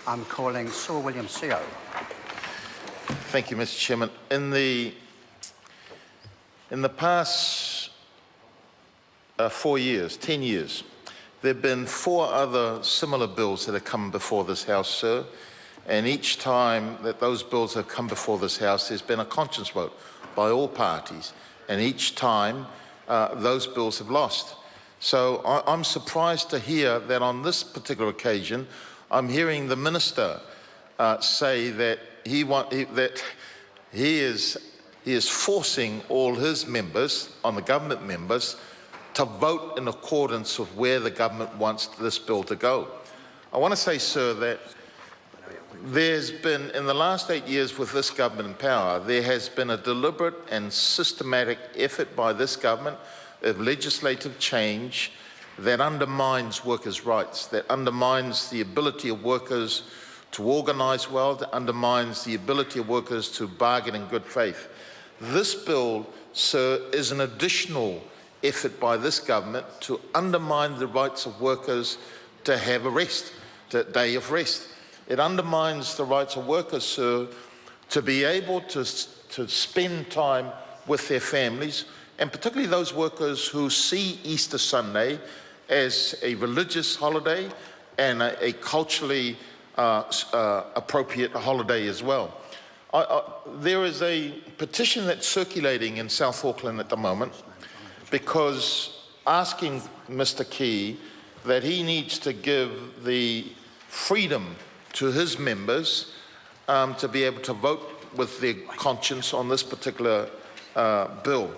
I'm calling Sir William Seo. Thank you, Mr. Chairman. In the past 4 years, 10 years, there have been 4 other similar bills that have come before this House, sir, and each time that those bills have come before this House, there's been a conscience vote by all parties, and each time those bills have lost. So I'm surprised to hear that on this particular occasion, I'm hearing the Minister say that he is forcing all his members, on the government members, to vote in accordance with where the government wants this bill to go. I want to say, sir, that there's been, in the last 8 years with this government in power, there has been a deliberate and systematic effort by this government of legislative change that undermines workers' rights, that undermines the ability of workers to organise well, that undermines the ability of workers to bargain in good faith. This bill, sir, is an additional effort by this government to undermine the rights of workers to have a rest, a day of rest. It undermines the rights of workers, sir, to be able to spend time with their families, and particularly those workers who see Easter Sunday as a religious holiday and a culturally appropriate holiday as well. There is a petition that's circulating in South Auckland at the moment because asking Mr. Key that he needs to give the freedom to his members to be able to vote with their conscience on this particular bill.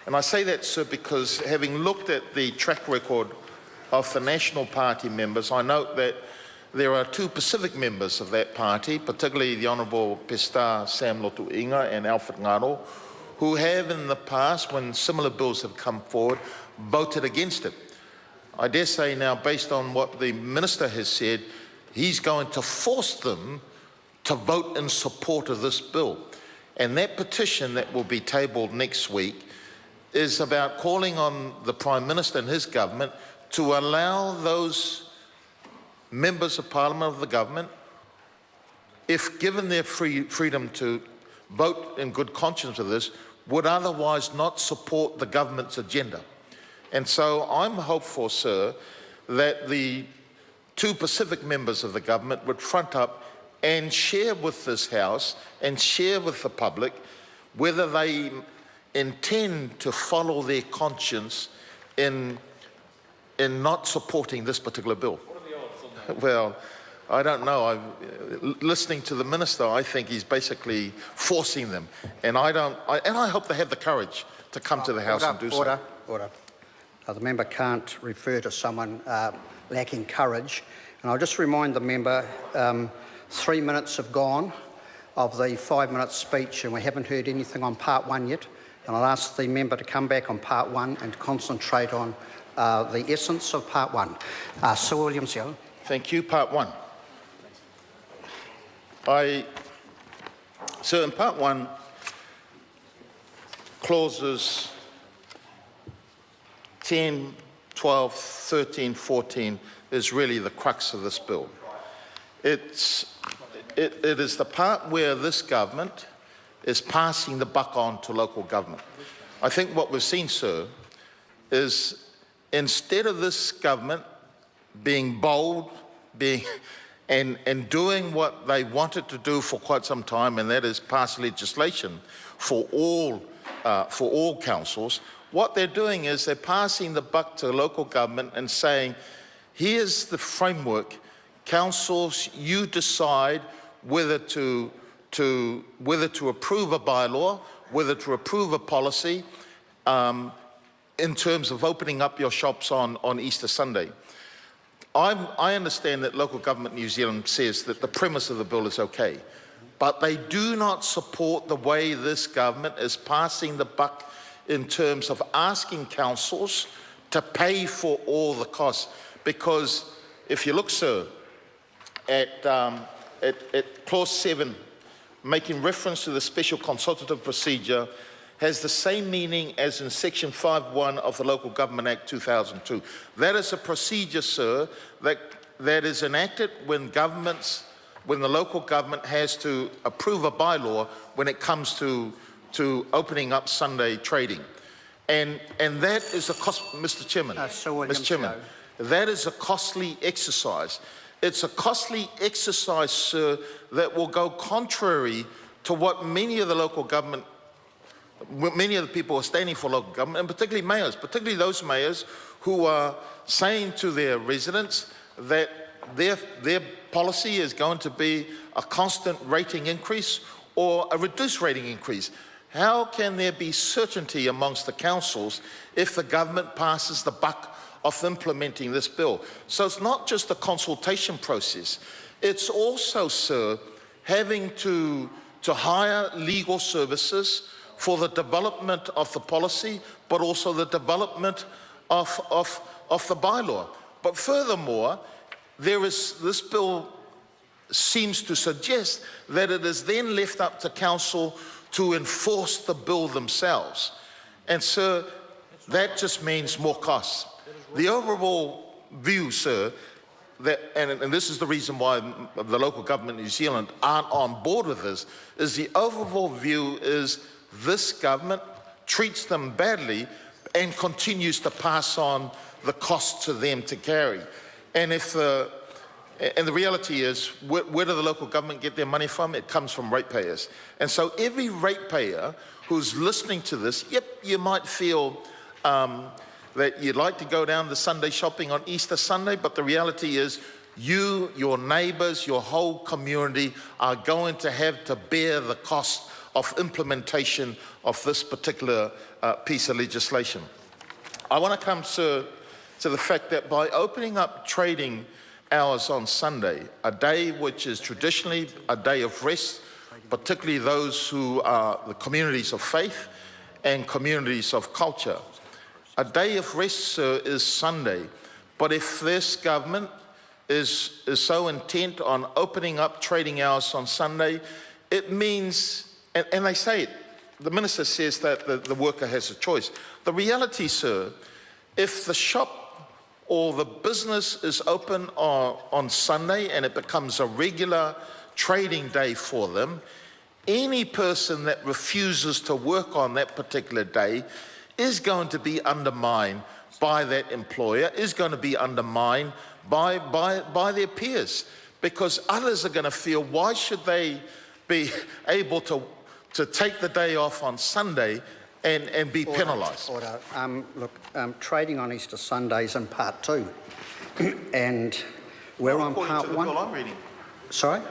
And I say that, sir, because having looked at the track record of the National Party members, I note that there are 2 Pacific members of that party, particularly the Honourable Pesta Sam Lotuinga and Alfred Ngaro, who have in the past, when similar bills have come forward, voted against it. I dare say now, based on what the Minister has said, he's going to force them to vote in support of this bill. And that petition that will be tabled next week is about calling on the Prime Minister and his government to allow those members of Parliament of the government, if given their freedom to vote in good conscience of this, would otherwise not support the government's agenda. And so I'm hopeful, sir, that the 2 Pacific members of the government would front up and share with this House and share with the public whether they intend to follow their conscience in not supporting this particular bill. What are the odds on that? Well, I don't know. Listening to the Minister, I think he's basically forcing them, and I hope they have the courage to come to the House and do so. Order. The member can't refer to someone lacking courage, and I'll just remind the member 3 minutes have gone of the 5-minute speech, and we haven't heard anything on part 1 yet. And I'll ask the member to come back on part 1 and concentrate on the essence of part 1. Sir William Seo. Thank you. Part 1. So in part 1, clauses 10, 12, 13, 14 is really the crux of this bill. It is the part where this government is passing the buck on to local government. I think what we've seen, sir, is instead of this government being bold, and doing what they wanted to do for quite some time, and that is pass legislation for all councils, what they're doing is they're passing the buck to local government and saying, here's the framework, councils, you decide whether to approve a bylaw, whether to approve a policy in terms of opening up your shops on Easter Sunday. I understand that Local Government New Zealand says that the premise of the bill is okay, but they do not support the way this government is passing the buck in terms of asking councils to pay for all the costs. Because if you look, sir, at clause 7, making reference to the special consultative procedure, has the same meaning as in section 5.1 of the Local Government Act 2002. That is a procedure, sir, that is enacted when governments when the local government has to approve a bylaw when it comes to opening up Sunday trading. And that is a cost, Mr. Chairman. Mr. Chairman, that is a costly exercise. It's a costly exercise, sir, that will go contrary to what many of the local government, many of the people who are standing for local government, and particularly mayors, particularly those mayors who are saying to their residents that their policy is going to be a constant rating increase or a reduced rating increase. How can there be certainty amongst the councils if the government passes the buck of implementing this bill? So it's not just a consultation process. It's also, sir, having to hire legal services for the development of the policy, but also the development of the bylaw. But furthermore, this bill seems to suggest that it is then left up to council to enforce the bill themselves. And sir, that just means more costs. The overall view, sir, that, and this is the reason why the local government in New Zealand aren't on board with this, is the overall view is this government treats them badly and continues to pass on the cost to them to carry. And the reality is, where do the local government get their money from? It comes from ratepayers. And so every ratepayer who's listening to this, yep, you might feel that you'd like to go down to Sunday shopping on Easter Sunday, but the reality is you, your neighbours, your whole community are going to have to bear the cost of implementation of this particular piece of legislation. I want to come, sir, to the fact that by opening up trading hours on Sunday, a day which is traditionally a day of rest, particularly those who are the communities of faith and communities of culture. A day of rest, sir, is Sunday. But if this government is so intent on opening up trading hours on Sunday, it means, and they say it, the minister says that the worker has a choice. The reality, sir, if the shop or the business is open on Sunday and it becomes a regular trading day for them, any person that refuses to work on that particular day is going to be undermined by that employer, is going to be undermined by their peers, because others are going to feel, why should they be able to take the day off on Sunday and be penalised? Order. Trading on Easter Sundays in part 2, and we're on part 1. I'm reading. Sorry?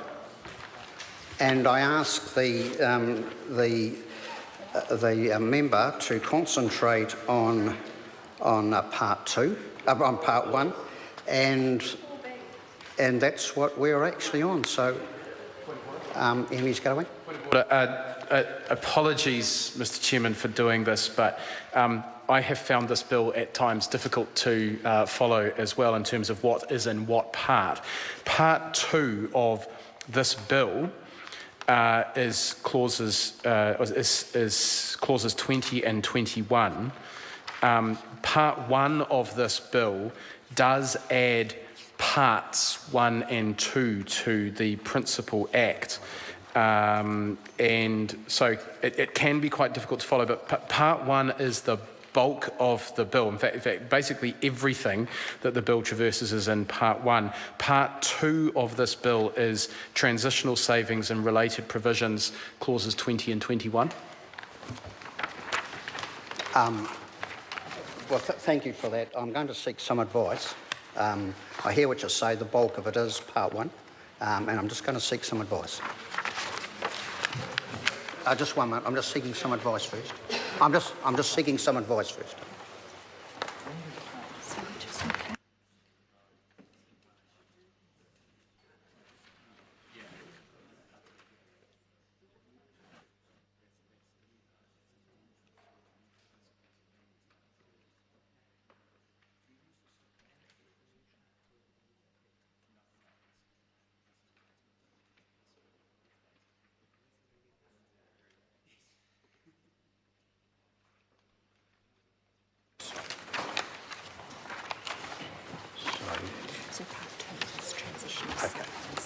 And I ask the member to concentrate on part 2, on part 1, and that's what we're actually on. So, Lees-Galloway. Apologies, Mr. Chairman, for doing this, but I have found this bill at times difficult to follow as well in terms of what is in what part. Part 2 of this bill is clauses 20 and 21. Part 1 of this bill does add parts 1 and 2 to the Principal Act. And so it can be quite difficult to follow, but part 1 is the bulk of the bill. In fact, basically everything that the bill traverses is in part 1. Part 2 of this bill is transitional savings and related provisions, clauses 20 and 21. Well, thank you for that. I'm going to seek some advice. I hear what you say, the bulk of it is part 1, and I'm just going to seek some advice. Just 1 minute, I'm just seeking some advice first. I'm just seeking some advice first.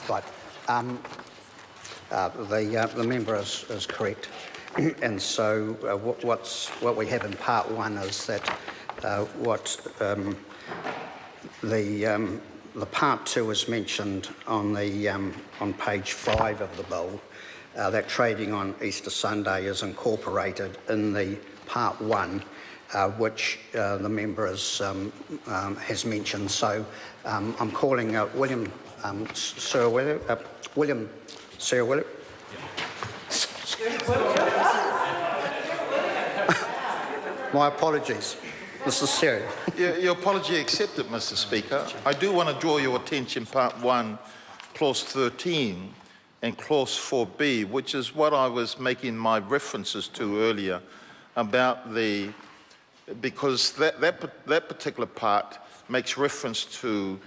Right. The member is correct, and so what we have in part one is that the part two is mentioned on page 5 of the bill. That trading on Easter Sunday is incorporated in the part one, which the member has mentioned. So I'm calling William Sir William. My apologies, Mr. Sir. Your apology accepted, Mr. Speaker. I do want to draw your attention, part 1, clause 13 and clause 4B, which is what I was making my references to earlier about because that particular part makes reference to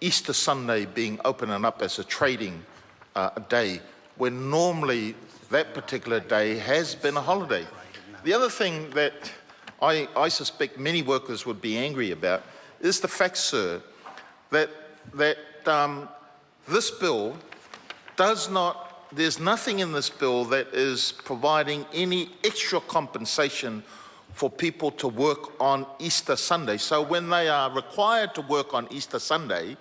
Easter Sunday being open and up as a trading day, when normally that particular day has been a holiday. The other thing that I suspect many workers would be angry about is the fact, sir, that this bill there's nothing in this bill that is providing any extra compensation for people to work on Easter Sunday. So when they are required to work on Easter Sunday,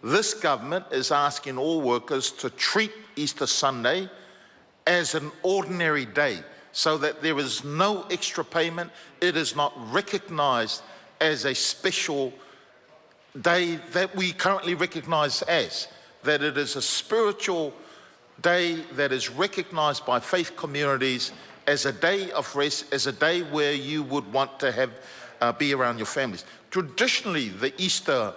this government is asking all workers to treat Easter Sunday as an ordinary day, so that there is no extra payment. It is not recognised as a special day that we currently recognise as, that it is a spiritual day that is recognised by faith communities as a day of rest, as a day where you would want to have be around your families. Traditionally, the Easter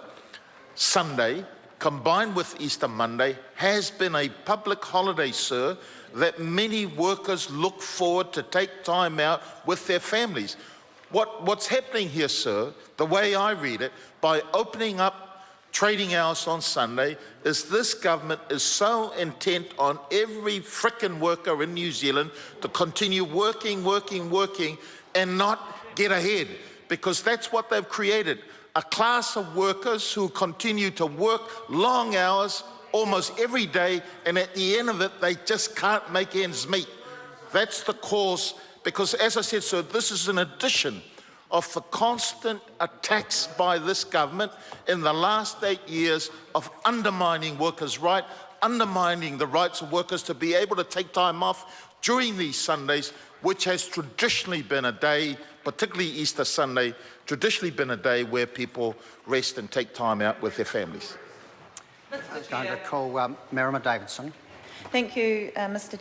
Sunday combined with Easter Monday has been a public holiday, sir, that many workers look forward to take time out with their families. What's happening here, sir, the way I read it, by opening up trading hours on Sunday, is this government is so intent on every frickin' worker in New Zealand to continue working and not get ahead, because that's what they've created, a class of workers who continue to work long hours almost every day, and at the end of it, they just can't make ends meet. That's the cause, because as I said, sir, this is an addition of the constant attacks by this government in the last 8 years of undermining workers' rights, undermining the rights of workers to be able to take time off during these Sundays, which has traditionally been a day, particularly Easter Sunday, traditionally been a day where people rest and take time out with their families. I'm going to call Merriman Davidson. Thank you, Mr.